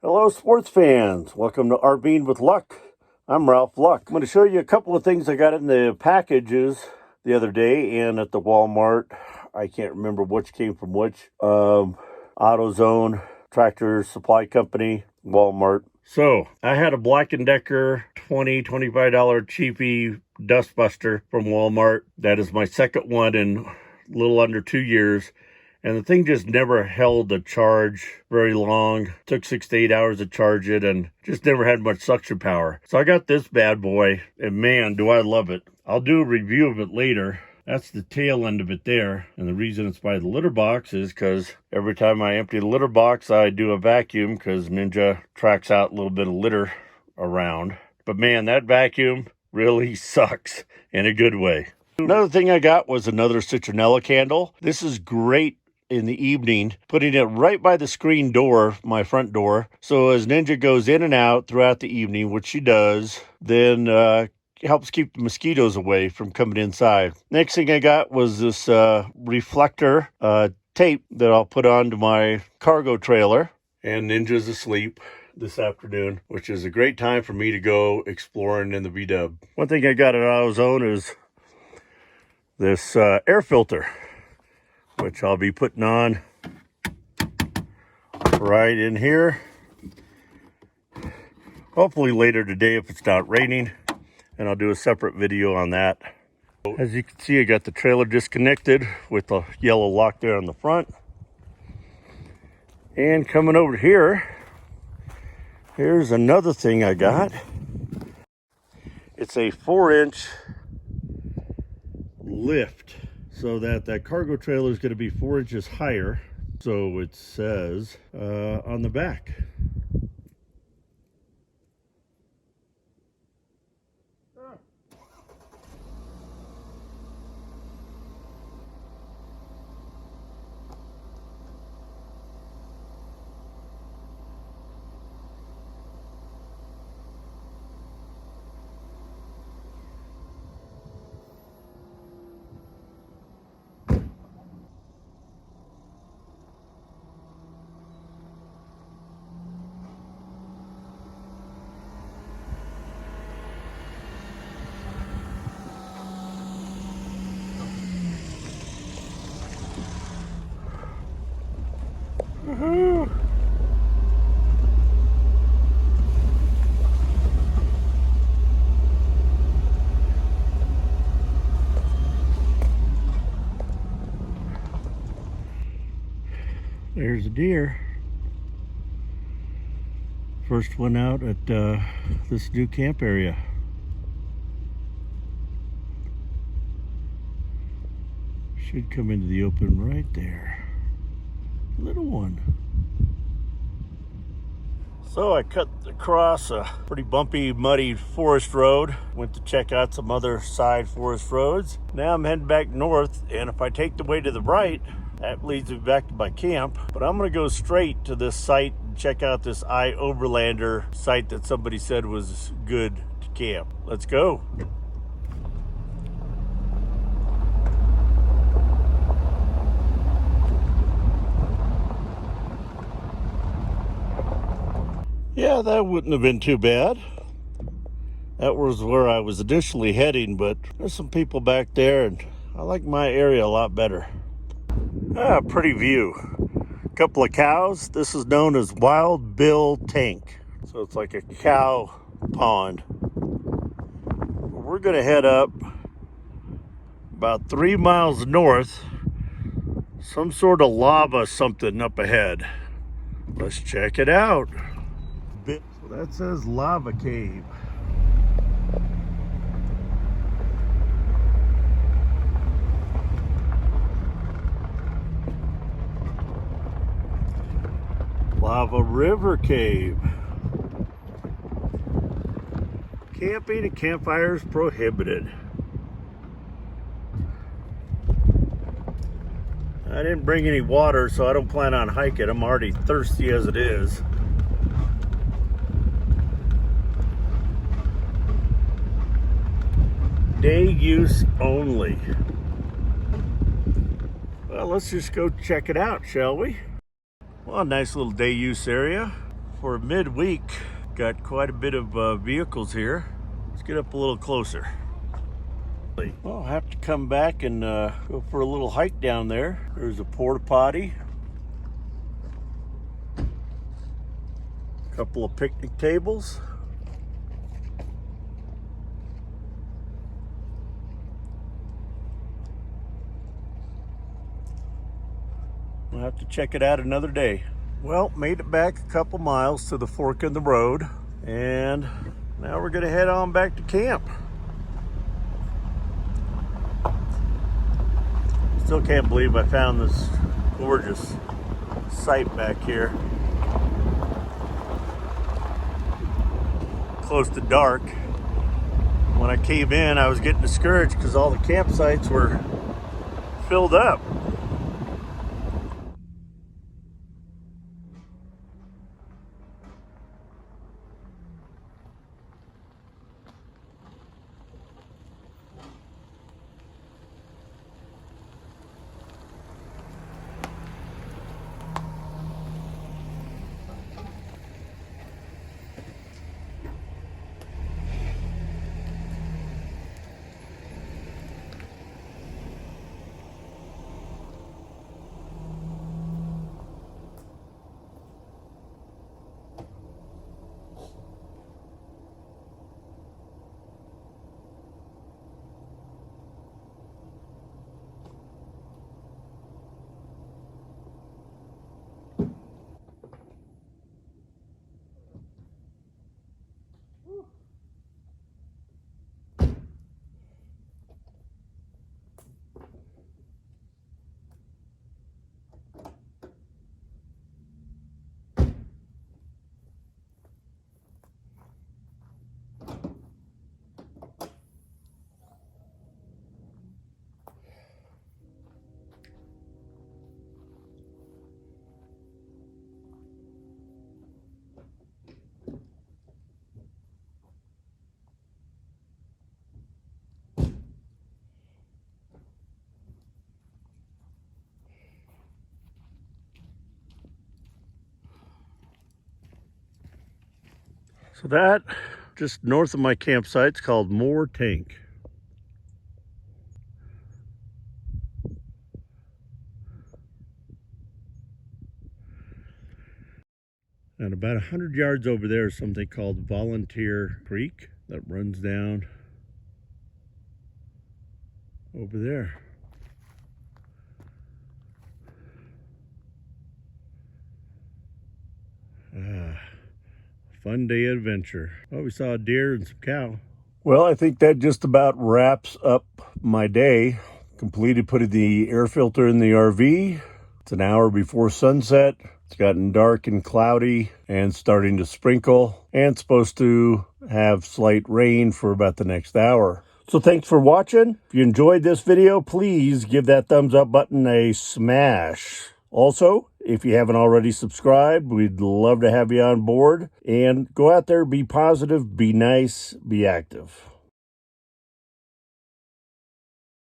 Hello, sports fans. Welcome to RV'ing with Luck. I'm Ralph Luck. I'm going to show you a couple of things I got in the packages the other day and at the Walmart. I can't remember which came from which. AutoZone, Tractor Supply Company, Walmart. So I had a Black & Decker $25 cheapy dustbuster from Walmart. That is my second one in a little under 2 years. And the thing just never held a charge very long. Took 6 to 8 hours to charge it and just never had much suction power. So I got this bad boy, and man, do I love it. I'll do a review of it later. That's the tail end of it there. And the reason it's by the litter box is because every time I empty the litter box, I do a vacuum because Ninja tracks out a little bit of litter around. But man, that vacuum really sucks in a good way. Another thing I got was another citronella candle. This is great in the evening, putting it right by the screen door, my front door. So as Ninja goes in and out throughout the evening, which she does, then helps keep the mosquitoes away from coming inside. Next thing I got was this reflector tape that I'll put onto my cargo trailer. And Ninja's asleep this afternoon, which is a great time for me to go exploring in the V-dub. One thing I got at AutoZone is this air filter, which I'll be putting on right in here. Hopefully later today if it's not raining, and I'll do a separate video on that. As you can see, I got the trailer disconnected with the yellow lock there on the front. And coming over here, here's another thing I got. It's a 4-inch lift, so that cargo trailer is going to be 4 inches higher. So it says on the back. Woohoo! There's a deer. First one out at this new camp area. Should come into the open right there. Little one. So I cut across a pretty bumpy, muddy forest road. Went to check out some other side forest roads. Now I'm heading back north, and if I take the way to the right, that leads me back to my camp. But I'm gonna go straight to this site and check out this Overlander site that somebody said was good to camp. Let's go. Yeah, that wouldn't have been too bad. That was where I was initially heading, but there's some people back there, and I like my area a lot better. Pretty view. A couple of cows. This is known as Wild Bill Tank. So it's like a cow pond. We're going to head up about 3 miles north. Some sort of lava something up ahead. Let's check it out. So that says lava cave. Lava River Cave. Camping and campfires prohibited. I didn't bring any water, so I don't plan on hiking. I'm already thirsty as it is. Day use only. Well, let's just go check it out, shall we? Well, a nice little day use area. For midweek, got quite a bit of vehicles here. Let's get up a little closer. Well, I'll have to come back and go for a little hike down there. There's a porta potty, a couple of picnic tables. We'll have to check it out another day. Well, made it back a couple miles to the fork in the road, and now we're gonna head on back to camp. Still can't believe I found this gorgeous site back here. Close to dark. When I came in, I was getting discouraged because all the campsites were filled up. So that, just north of my campsite, is called Moore Tank. And about 100 yards over there is something called Volunteer Creek that runs down over there. Fun day adventure. Well, we saw a deer and some cow. Well, I think that just about wraps up my day. Completed putting the air filter in the RV. It's an hour before sunset. It's gotten dark and cloudy and starting to sprinkle, and supposed to have slight rain for about the next hour. So thanks for watching. If you enjoyed this video, please give that thumbs up button a smash. Also, if you haven't already subscribed, we'd love to have you on board. And go out there, be positive, be nice, be active.